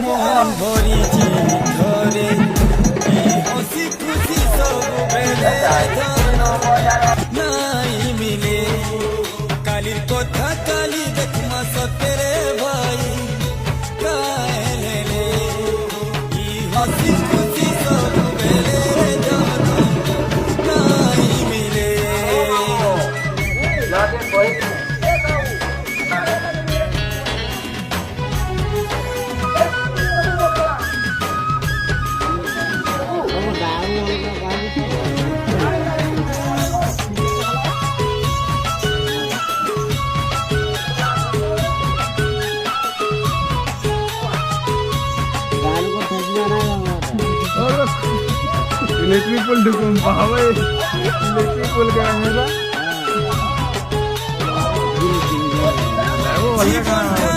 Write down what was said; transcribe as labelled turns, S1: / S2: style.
S1: মন ভরিছি ধরে হসি খুশি সব বেলে নাই মিলে কালির কথা কালি দেখমা সতেরে ভাই কালে হসি খুশি সব বেলে নাই মিলে
S2: इलेक्ट्रिक पोल ढुकून पाहावे इलेक्ट्रिक पोल करायला वो वाला